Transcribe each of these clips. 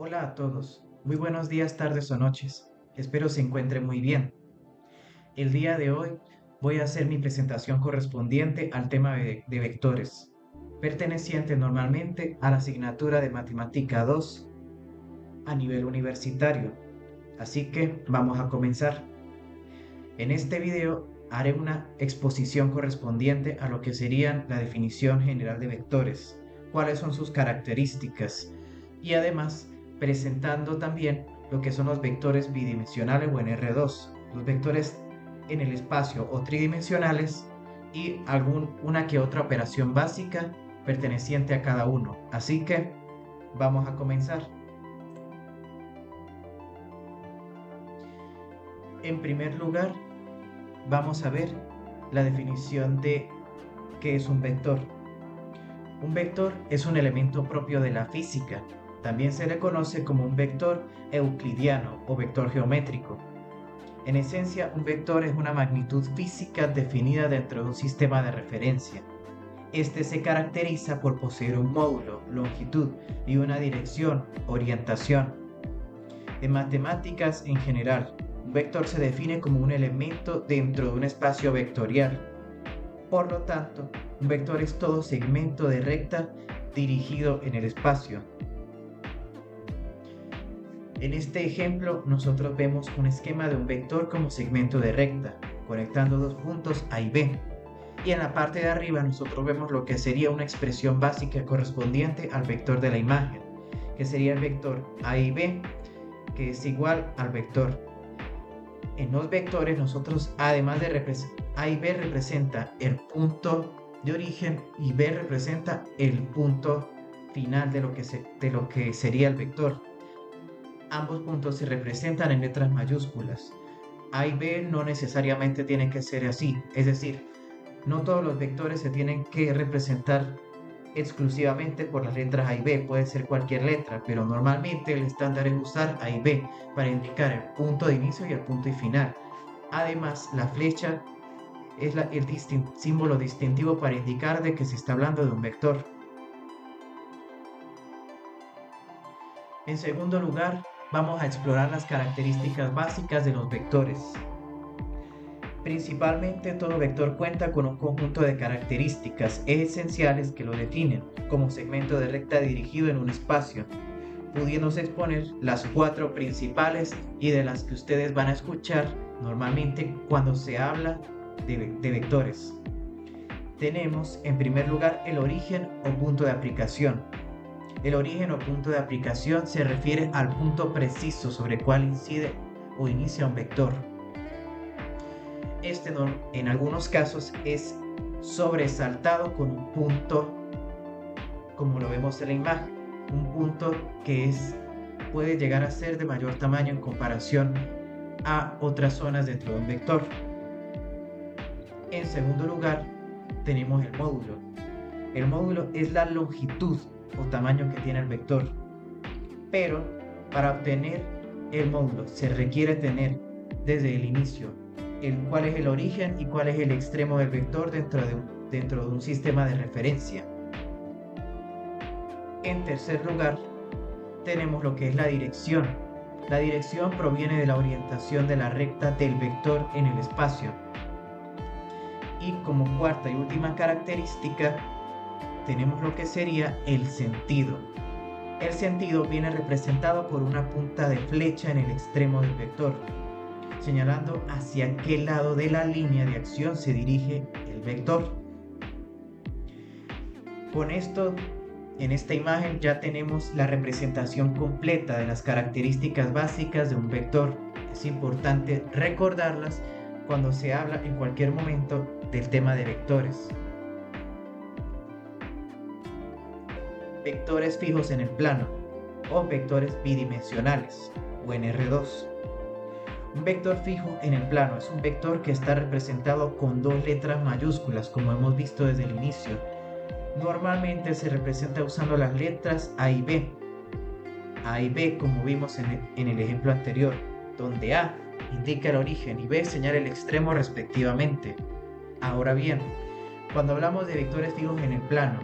Hola a todos, muy buenos días, tardes o noches. Espero se encuentren muy bien. El día de hoy voy a hacer mi presentación correspondiente al tema de vectores, perteneciente normalmente a la asignatura de Matemática 2 a nivel universitario. Así que vamos a comenzar. En este video haré una exposición correspondiente a lo que serían la definición general de vectores, cuáles son sus características y además presentando también lo que son los vectores bidimensionales o en R2, los vectores en el espacio o tridimensionales y una que otra operación básica perteneciente a cada uno. Así que vamos a comenzar. En primer lugar, vamos a ver la definición de qué es un vector. Un vector es un elemento propio de la física. También se le conoce como un vector euclidiano o vector geométrico. En esencia, un vector es una magnitud física definida dentro de un sistema de referencia. Este se caracteriza por poseer un módulo, longitud y una dirección, orientación. En matemáticas en general, un vector se define como un elemento dentro de un espacio vectorial. Por lo tanto, un vector es todo segmento de recta dirigido en el espacio. En este ejemplo, nosotros vemos un esquema de un vector como segmento de recta, conectando dos puntos A y B. Y en la parte de arriba nosotros vemos lo que sería una expresión básica correspondiente al vector de la imagen, que sería el vector A y B, que es igual al vector. En los vectores nosotros, además de A y B representa el punto de origen y B representa el punto final de lo que sería el vector. Ambos puntos se representan en letras mayúsculas. A y B no necesariamente tienen que ser así, es decir, no todos los vectores se tienen que representar exclusivamente por las letras A y B, puede ser cualquier letra, pero normalmente el estándar es usar A y B para indicar el punto de inicio y el punto y final. Además, la flecha es el símbolo distintivo para indicar de que se está hablando de un vector. En segundo lugar, vamos a explorar las características básicas de los vectores. Principalmente todo vector cuenta con un conjunto de características esenciales que lo definen como segmento de recta dirigido en un espacio, pudiéndose exponer las cuatro principales y de las que ustedes van a escuchar normalmente cuando se habla de vectores. Tenemos en primer lugar el origen o punto de aplicación. El origen o punto de aplicación se refiere al punto preciso sobre el cual incide o inicia un vector. Este en algunos casos es sobresaltado con un punto, como lo vemos en la imagen, un punto que puede llegar a ser de mayor tamaño en comparación a otras zonas dentro de un vector. En segundo lugar, tenemos el módulo. El módulo es la longitud o tamaño que tiene el vector, pero para obtener el módulo se requiere tener desde el inicio cuál es el origen y cuál es el extremo del vector dentro de un sistema de referencia. En tercer lugar, tenemos lo que es la dirección. La dirección proviene de la orientación de la recta del vector en el espacio. Y como cuarta y última característica, tenemos lo que sería el sentido. El sentido viene representado por una punta de flecha en el extremo del vector, señalando hacia qué lado de la línea de acción se dirige el vector. Con esto, en esta imagen ya tenemos la representación completa de las características básicas de un vector. Es importante recordarlas cuando se habla en cualquier momento del tema de vectores. Vectores fijos en el plano o vectores bidimensionales o en R2. Un vector fijo en el plano es un vector que está representado con dos letras mayúsculas, como hemos visto desde el inicio. Normalmente se representa usando las letras A y B. A y B, como vimos en el ejemplo anterior, donde A indica el origen y B señala el extremo respectivamente. Ahora bien, cuando hablamos de vectores fijos en el plano,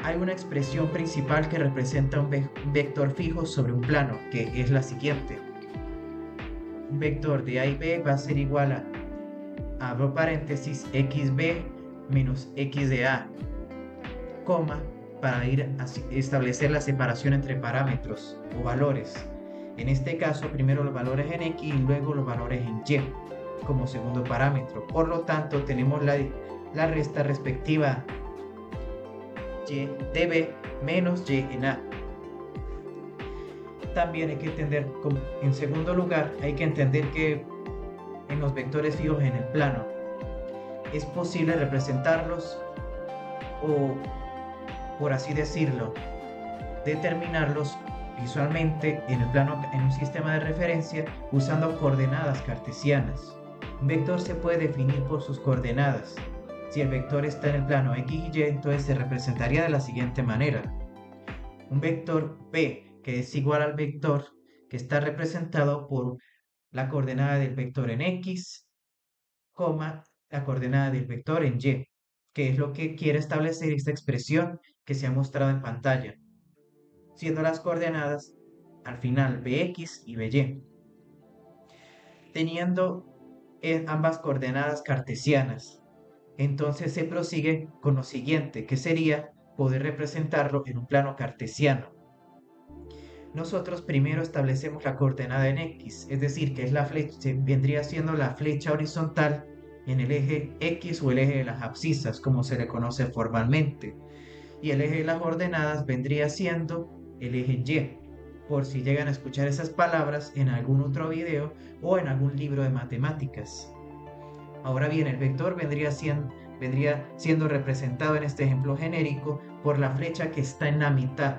hay una expresión principal que representa un vector fijo sobre un plano, que es la siguiente. Un vector de A y B va a ser igual a, abro paréntesis, xb menos x de A, coma, para establecer la separación entre parámetros o valores. En este caso, primero los valores en x y luego los valores en y como segundo parámetro. Por lo tanto, tenemos la resta respectiva y de b menos y en a. También hay que entender, en segundo lugar, hay que entender que en los vectores fijos en el plano es posible representarlos o, por así decirlo, determinarlos visualmente en el plano, en un sistema de referencia, usando coordenadas cartesianas. Un vector se puede definir por sus coordenadas. Si el vector está en el plano x y y, entonces se representaría de la siguiente manera. Un vector b que es igual al vector que está representado por la coordenada del vector en x, la coordenada del vector en y, que es lo que quiere establecer esta expresión que se ha mostrado en pantalla, siendo las coordenadas al final bx y by. Teniendo ambas coordenadas cartesianas, entonces se prosigue con lo siguiente, que sería poder representarlo en un plano cartesiano. Nosotros primero establecemos la coordenada en x, es decir, que es la flecha, vendría siendo la flecha horizontal en el eje x o el eje de las abscisas, como se le conoce formalmente. Y el eje de las ordenadas vendría siendo el eje y, por si llegan a escuchar esas palabras en algún otro video o en algún libro de matemáticas. Ahora bien, el vector vendría siendo representado en este ejemplo genérico por la flecha que está en la mitad.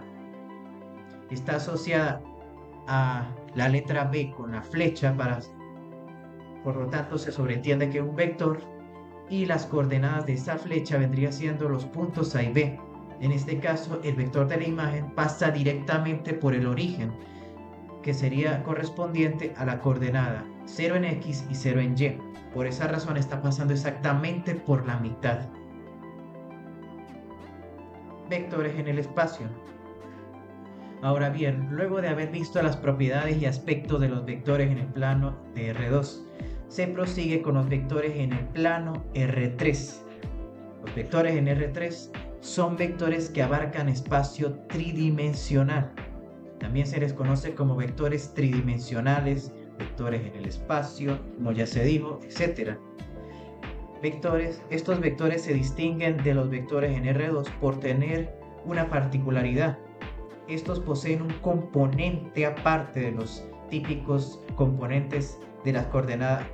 Está asociada a la letra B con la flecha, por lo tanto se sobreentiende que es un vector, y las coordenadas de esa flecha vendrían siendo los puntos A y B. En este caso, el vector de la imagen pasa directamente por el origen, que sería correspondiente a la coordenada 0 en x y 0 en y. Por esa razón está pasando exactamente por la mitad. Vectores en el espacio. Ahora bien, luego de haber visto las propiedades y aspectos de los vectores en el plano de R2, se prosigue con los vectores en el plano R3. Los vectores en R3 son vectores que abarcan espacio tridimensional. También se les conoce como vectores tridimensionales, vectores en el espacio, como ya se dijo, etc. Estos vectores se distinguen de los vectores en R2 por tener una particularidad. Estos poseen un componente aparte de los típicos componentes de las coordenadas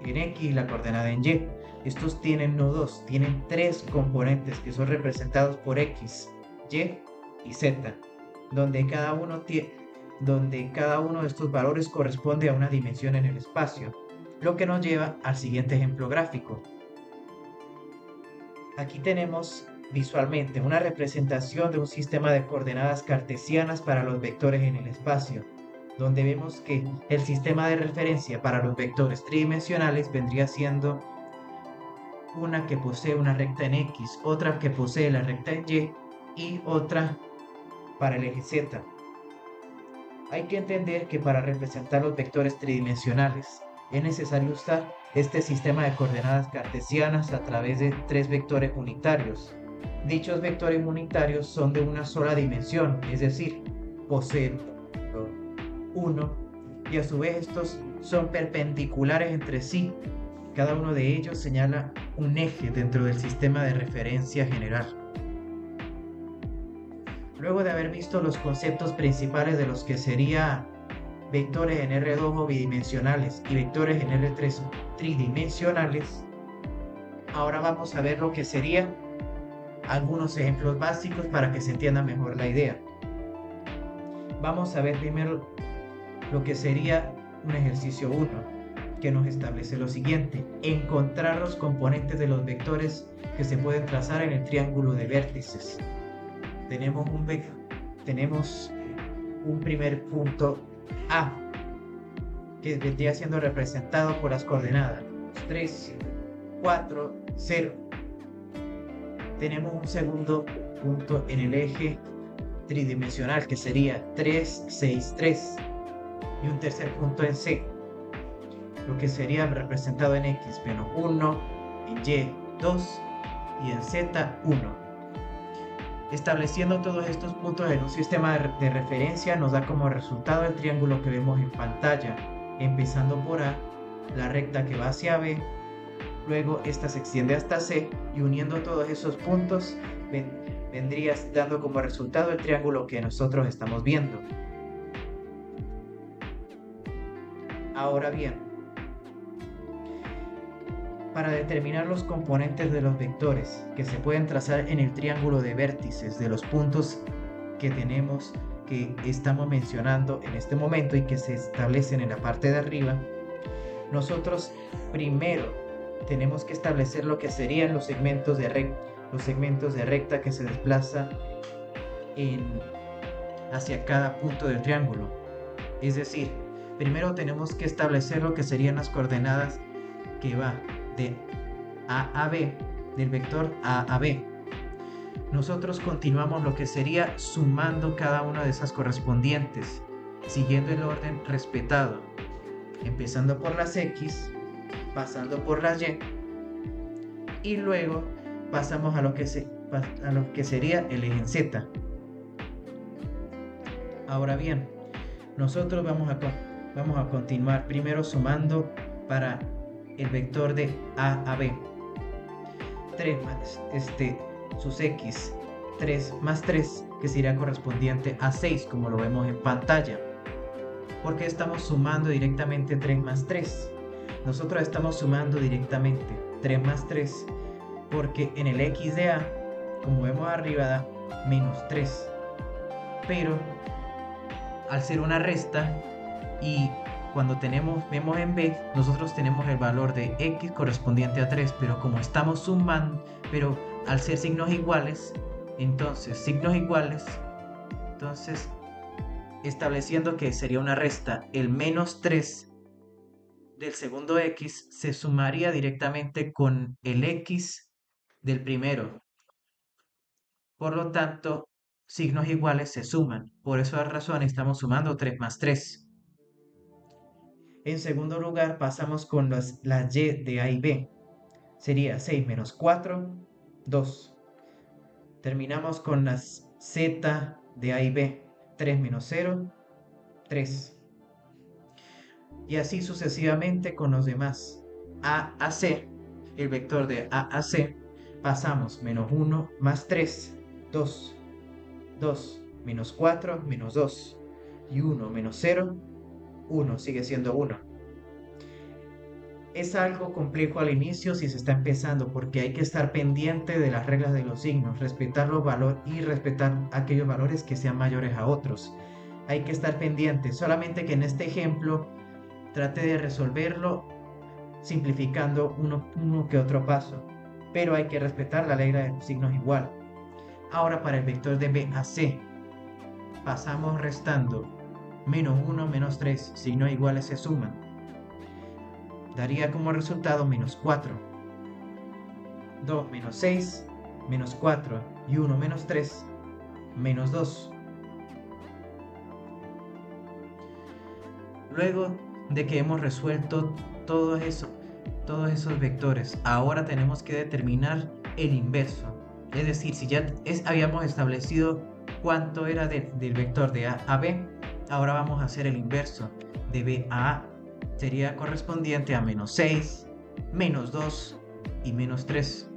en x y la coordenada en y. Estos tienen no dos, tienen tres componentes que son representados por x, y y z, donde cada uno de estos valores corresponde a una dimensión en el espacio, lo que nos lleva al siguiente ejemplo gráfico. Aquí tenemos visualmente una representación de un sistema de coordenadas cartesianas para los vectores en el espacio, donde vemos que el sistema de referencia para los vectores tridimensionales vendría siendo una que posee una recta en x, otra que posee la recta en y otra para el eje z. Hay que entender que para representar los vectores tridimensionales es necesario usar este sistema de coordenadas cartesianas a través de tres vectores unitarios. Dichos vectores unitarios son de una sola dimensión, es decir, poseen 1, y a su vez estos son perpendiculares entre sí. Cada uno de ellos señala un eje dentro del sistema de referencia general. Luego de haber visto los conceptos principales de los que sería vectores en R2 o bidimensionales y vectores en R3 tridimensionales, ahora vamos a ver lo que serían algunos ejemplos básicos para que se entienda mejor la idea. Vamos a ver primero lo que sería un ejercicio 1, que nos establece lo siguiente: encontrar los componentes de los vectores que se pueden trazar en el triángulo de vértices. Tenemos un primer punto A, que vendría siendo representado por las coordenadas 3, 4, 0. Tenemos un segundo punto en el eje tridimensional, que sería 3, 6, 3, y un tercer punto en C, lo que sería representado en X menos 1, en Y 2 y en Z 1. Estableciendo todos estos puntos en un sistema de referencia nos da como resultado el triángulo que vemos en pantalla, empezando por A, la recta que va hacia B, luego esta se extiende hasta C y uniendo todos esos puntos vendrías dando como resultado el triángulo que nosotros estamos viendo. Ahora bien, para determinar los componentes de los vectores que se pueden trazar en el triángulo de vértices de los puntos que tenemos, que estamos mencionando en este momento y que se establecen en la parte de arriba, nosotros primero tenemos que establecer lo que serían los segmentos de recta que se desplazan hacia cada punto del triángulo. Es decir, primero tenemos que establecer lo que serían las coordenadas que va de A a B, del vector A a B. Nosotros continuamos lo que sería sumando cada una de esas correspondientes, siguiendo el orden respetado, empezando por las X, pasando por las y luego pasamos a lo que sería el eje Z. Ahora bien, nosotros vamos a continuar primero sumando para el vector de A a B. 3 más sus X, 3 más 3, que sería correspondiente a 6, como lo vemos en pantalla. Porque estamos sumando directamente 3 más 3. Nosotros estamos sumando directamente 3 más 3, porque en el X de A, como vemos arriba, da menos 3. Pero al ser una resta y cuando vemos en B, nosotros tenemos el valor de X correspondiente a 3, pero como estamos sumando, pero al ser signos iguales, entonces estableciendo que sería una resta, el menos 3 del segundo X se sumaría directamente con el X del primero. Por lo tanto, signos iguales se suman. Por esa razón estamos sumando 3 más 3. En segundo lugar, pasamos con las Y de A y B. Sería 6 menos 4, 2. Terminamos con las Z de A y B. 3 menos 0, 3. Y así sucesivamente con los demás. A a C, el vector de A a C, pasamos menos 1 más 3, 2. 2 menos 4, menos 2. Y 1 menos 0, 1, sigue siendo 1. Es algo complejo al inicio si se está empezando porque hay que estar pendiente de las reglas de los signos, respetar los valores y respetar aquellos valores que sean mayores a otros. Hay que estar pendiente, solamente que en este ejemplo trate de resolverlo simplificando uno que otro paso, pero hay que respetar la regla de los signos igual. Ahora para el vector de B a C, pasamos restando menos 1, menos 3, signos iguales se suman. Daría como resultado menos 4. 2 menos 6, menos 4 y 1 menos 3, menos 2. Luego de que hemos resuelto todos esos vectores, ahora tenemos que determinar el inverso. Es decir, si ya habíamos establecido cuánto era del vector de A a B, ahora vamos a hacer el inverso de B a A. Sería correspondiente a menos 6, menos 2 y menos 3.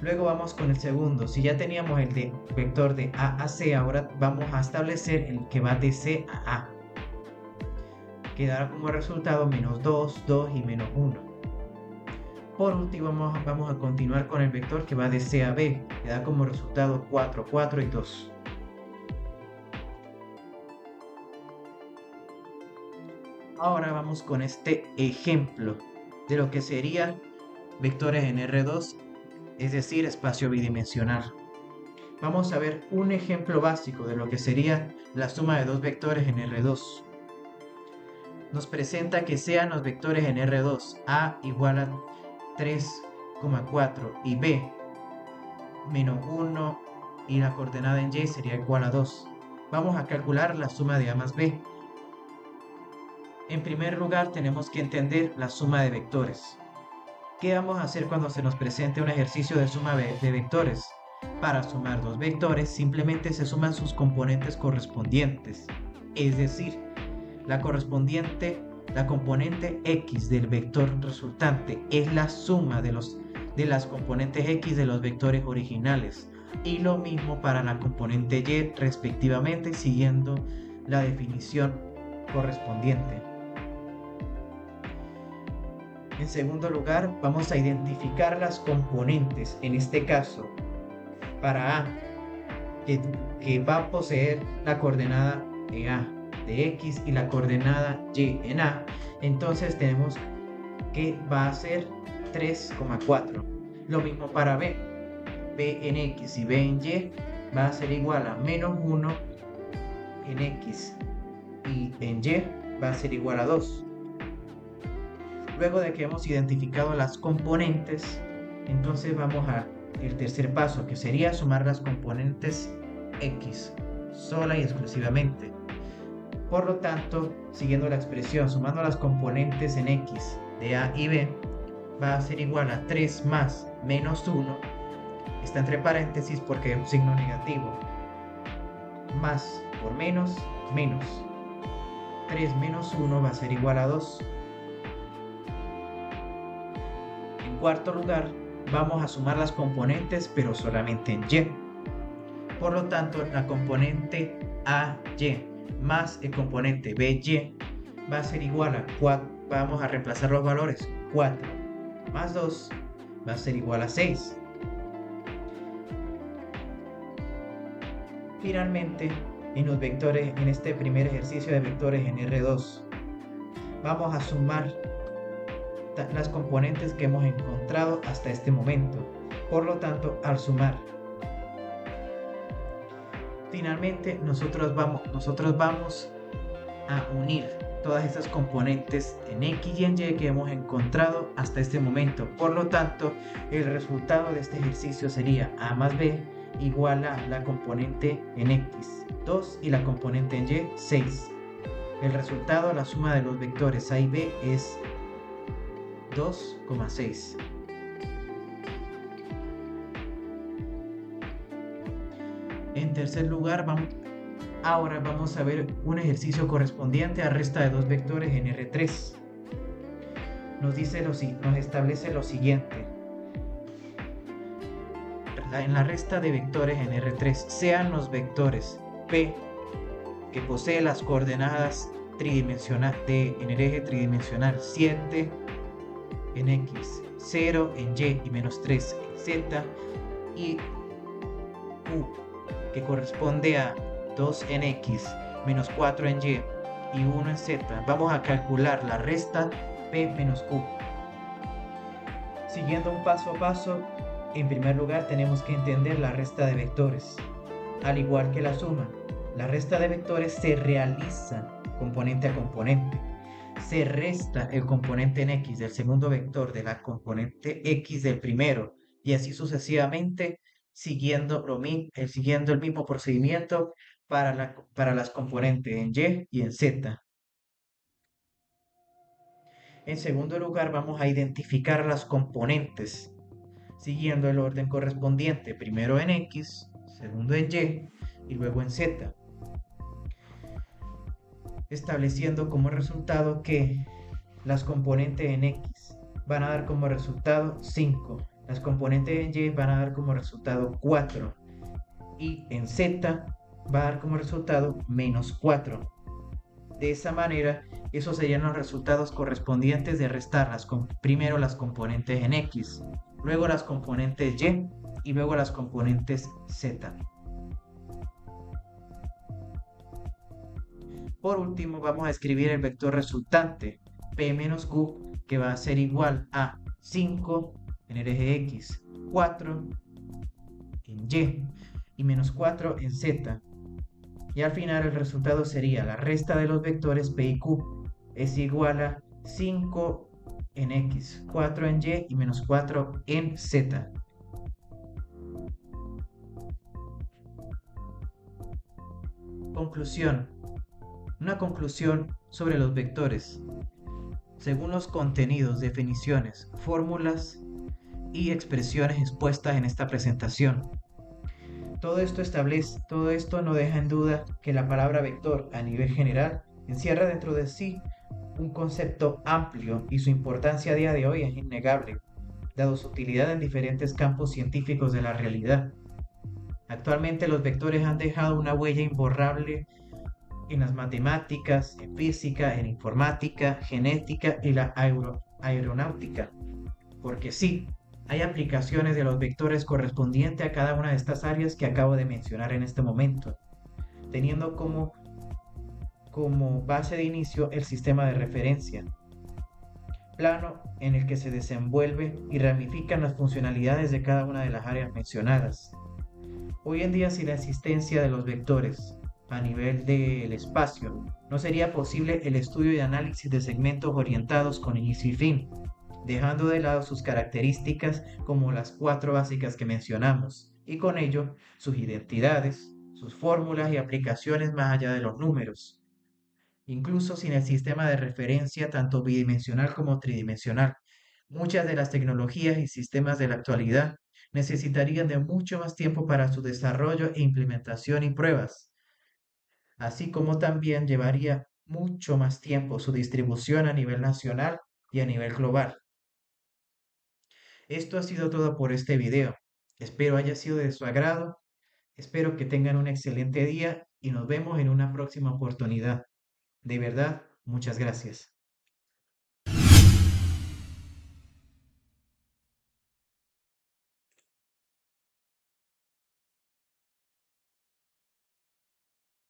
Luego vamos con el segundo. Si ya teníamos el vector de A a C, ahora vamos a establecer el que va de C a A. Quedará como resultado menos 2, 2 y menos 1. Por último vamos a continuar con el vector que va de C a B, que da como resultado 4, 4 y 2. Ahora vamos con este ejemplo de lo que serían vectores en R2, es decir, espacio bidimensional. Vamos a ver un ejemplo básico de lo que sería la suma de dos vectores en R2. Nos presenta que sean los vectores en R2, A igual a 3,4 y B menos 1 y la coordenada en y sería igual a 2. Vamos a calcular la suma de a más b. En primer lugar tenemos que entender la suma de vectores. ¿Qué vamos a hacer cuando se nos presente un ejercicio de suma de vectores? Para sumar dos vectores simplemente se suman sus componentes correspondientes. Es decir, la componente x del vector resultante es la suma de las componentes x de los vectores originales. Y lo mismo para la componente y respectivamente, siguiendo la definición correspondiente. En segundo lugar, vamos a identificar las componentes, en este caso, para A, que va a poseer la coordenada A de X y la coordenada Y en A. Entonces tenemos que va a ser 3,4. Lo mismo para B. B en X y B en Y va a ser igual a menos 1 en X y en Y va a ser igual a 2. Luego de que hemos identificado las componentes, entonces vamos al tercer paso, que sería sumar las componentes x sola y exclusivamente. Por lo tanto, siguiendo la expresión, sumando las componentes en x de a y b, va a ser igual a 3 más menos 1, está entre paréntesis porque es un signo negativo, más por menos, menos. 3 menos 1 va a ser igual a 2. En cuarto lugar, vamos a sumar las componentes, pero solamente en y. Por lo tanto, la componente AY más el componente BY va a ser igual a 4. Vamos a reemplazar los valores. 4 más 2 va a ser igual a 6. Finalmente, en los vectores, en este primer ejercicio de vectores en R2, vamos a sumar las componentes que hemos encontrado hasta este momento. Por lo tanto, al sumar, finalmente nosotros vamos a unir todas estas componentes en X y en Y que hemos encontrado hasta este momento. Por lo tanto, el resultado de este ejercicio sería A más B igual a la componente en X 2 y la componente en Y 6. El resultado, la suma de los vectores A y B es 2,6. En tercer lugar, ahora vamos a ver un ejercicio correspondiente a resta de dos vectores en R3. Nos establece lo siguiente. En la resta de vectores en R3, sean los vectores P, que posee las coordenadas tridimensionales en el eje tridimensional 7 en X, 0 en Y y menos 3 en Z, y Q, que corresponde a 2 en X, menos 4 en Y y 1 en Z. Vamos a calcular la resta P menos Q. Siguiendo un paso a paso, en primer lugar tenemos que entender la resta de vectores. Al igual que la suma, la resta de vectores se realiza componente a componente. Se resta el componente en X del segundo vector de la componente X del primero, y así sucesivamente, siguiendo el mismo procedimiento para las componentes en Y y en Z. En segundo lugar, vamos a identificar las componentes, siguiendo el orden correspondiente, primero en X, segundo en Y luego en Z, estableciendo como resultado que las componentes en X van a dar como resultado 5, las componentes en Y van a dar como resultado 4 y en Z va a dar como resultado menos 4. De esa manera, esos serían los resultados correspondientes de restar primero las componentes en X, luego las componentes y luego las componentes Z. Por último, vamos a escribir el vector resultante, P menos Q, que va a ser igual a 5 en el eje X, 4 en y menos 4 en Z. Y al final el resultado sería la resta de los vectores P y Q es igual a 5 en X, 4 en Y y menos 4 en Z. Conclusión. Una conclusión sobre los vectores. Según los contenidos, definiciones, fórmulas y expresiones expuestas en esta presentación. Todo esto no deja en duda que la palabra vector a nivel general encierra dentro de sí un concepto amplio y su importancia a día de hoy es innegable, dado su utilidad en diferentes campos científicos de la realidad. Actualmente los vectores han dejado una huella imborrable en las matemáticas, en física, en informática, genética y la aeronáutica. Porque sí, hay aplicaciones de los vectores correspondientes a cada una de estas áreas que acabo de mencionar en este momento, teniendo como base de inicio el sistema de referencia, plano en el que se desenvuelve y ramifican las funcionalidades de cada una de las áreas mencionadas. Hoy en día, sin la existencia de los vectores a nivel del espacio, no sería posible el estudio y análisis de segmentos orientados con inicio y fin, dejando de lado sus características como las cuatro básicas que mencionamos, y con ello sus identidades, sus fórmulas y aplicaciones más allá de los números. Incluso sin el sistema de referencia tanto bidimensional como tridimensional, muchas de las tecnologías y sistemas de la actualidad necesitarían de mucho más tiempo para su desarrollo e implementación y pruebas, así como también llevaría mucho más tiempo su distribución a nivel nacional y a nivel global. Esto ha sido todo por este video. Espero haya sido de su agrado, espero que tengan un excelente día y nos vemos en una próxima oportunidad. De verdad, muchas gracias.